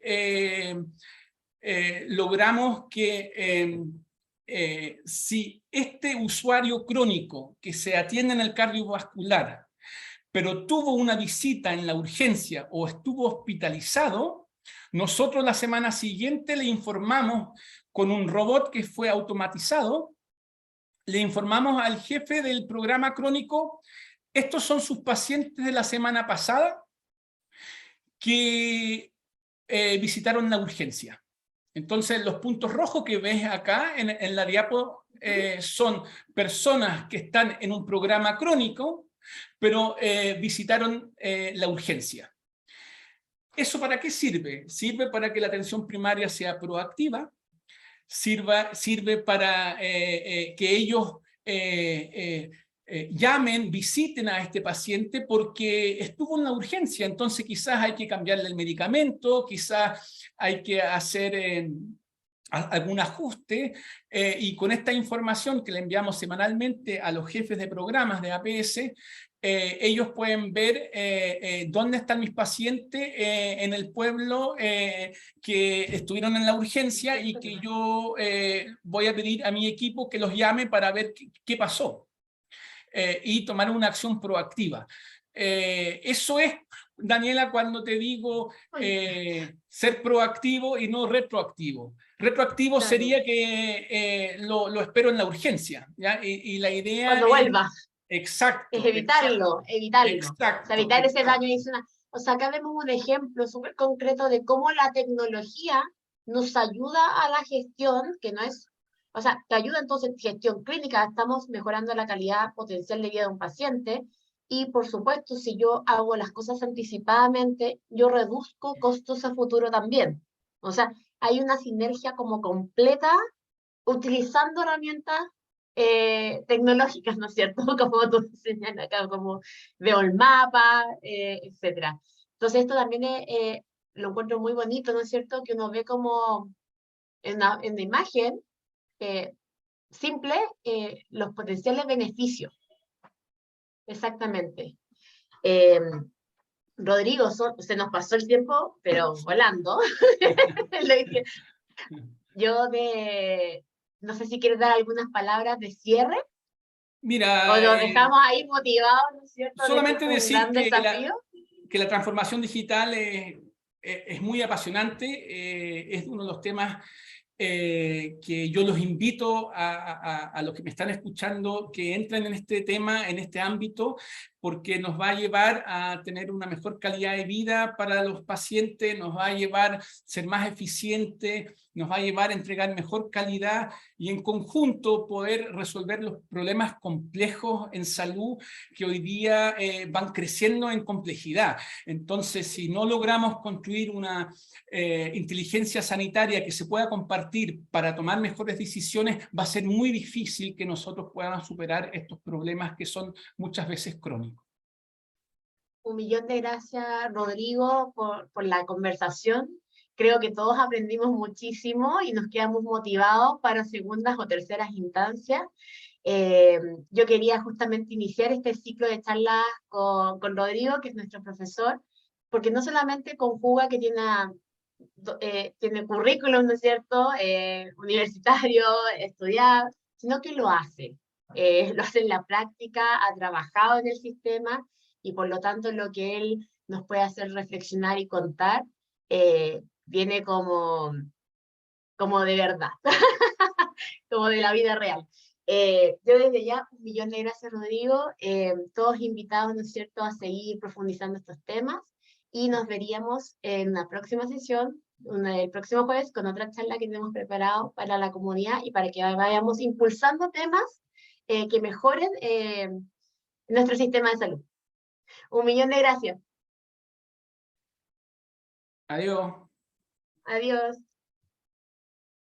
logramos que si este usuario crónico que se atiende en el cardiovascular, pero tuvo una visita en la urgencia o estuvo hospitalizado, nosotros la semana siguiente le informamos con un robot que fue automatizado, le informamos al jefe del programa crónico, estos son sus pacientes de la semana pasada, que visitaron la urgencia. Entonces, los puntos rojos que ves acá en la diapo son personas que están en un programa crónico, pero visitaron la urgencia. ¿Eso para qué sirve? Sirve para que la atención primaria sea proactiva, sirve para que ellos llamen, visiten a este paciente porque estuvo en la urgencia, entonces quizás hay que cambiarle el medicamento, quizás hay que hacer algún ajuste, y con esta información que le enviamos semanalmente a los jefes de programas de APS, ellos pueden ver dónde están mis pacientes en el pueblo que estuvieron en la urgencia y que yo voy a pedir a mi equipo que los llame para ver qué pasó y tomar una acción proactiva. Eso es, Daniela, cuando te digo ser proactivo y no retroactivo. Retroactivo Claro. sería que lo espero en la urgencia, ¿ya? Y la idea Cuando es... vuelva. Es Exacto, evitarlo, evitarlo. O sea, exacto, evitar ese daño exacto. adicional. O sea, acá vemos un ejemplo súper concreto de cómo la tecnología nos ayuda a la gestión, que no es, o sea, te ayuda entonces en gestión clínica, estamos mejorando la calidad potencial de vida de un paciente, y por supuesto, si yo hago las cosas anticipadamente, yo reduzco costos a futuro también. O sea, hay una sinergia como completa utilizando herramientas tecnológicas, ¿no es cierto? Como tú señalas acá, como veo el mapa, etcétera. Entonces esto también lo encuentro muy bonito, ¿no es cierto? Que uno ve como en la imagen eh, simple los potenciales beneficios. Exactamente. Eh, Rodrigo, se nos pasó el tiempo, pero volando. Yo no sé si quieres dar algunas palabras de cierre, o Mira, nos dejamos ahí motivados, ¿no es cierto?, de que es solamente un decir gran desafío. que la transformación digital es muy apasionante, es uno de los temas que yo los invito a los que me están escuchando que entren en este tema, en este ámbito, porque nos va a llevar a tener una mejor calidad de vida para los pacientes, nos va a llevar a ser más eficiente, nos va a llevar a entregar mejor calidad y en conjunto poder resolver los problemas complejos en salud que hoy día van creciendo en complejidad. Entonces, si no logramos construir una inteligencia sanitaria que se pueda compartir para tomar mejores decisiones, va a ser muy difícil que nosotros podamos superar estos problemas que son muchas veces crónicos. 1.000.000 de gracias, Rodrigo, por la conversación. Creo que todos aprendimos muchísimo y nos quedamos motivados para segundas o terceras instancias. Yo quería justamente iniciar este ciclo de charlas con Rodrigo, que es nuestro profesor, porque no solamente conjuga que tiene currículum, ¿no es cierto?, universitario, estudiar, sino que lo hace. Lo hace en la práctica, ha trabajado en el sistema, y por lo tanto lo que él nos puede hacer reflexionar y contar viene como de verdad, como de la vida real. Yo desde ya, 1.000.000 de gracias, Rodrigo. Todos invitados, ¿no es cierto?, a seguir profundizando estos temas, y nos veríamos en la próxima sesión, el próximo jueves, con otra charla que tenemos preparado para la comunidad y para que vayamos impulsando temas que mejoren nuestro sistema de salud. 1.000.000 de gracias. Adiós. Adiós.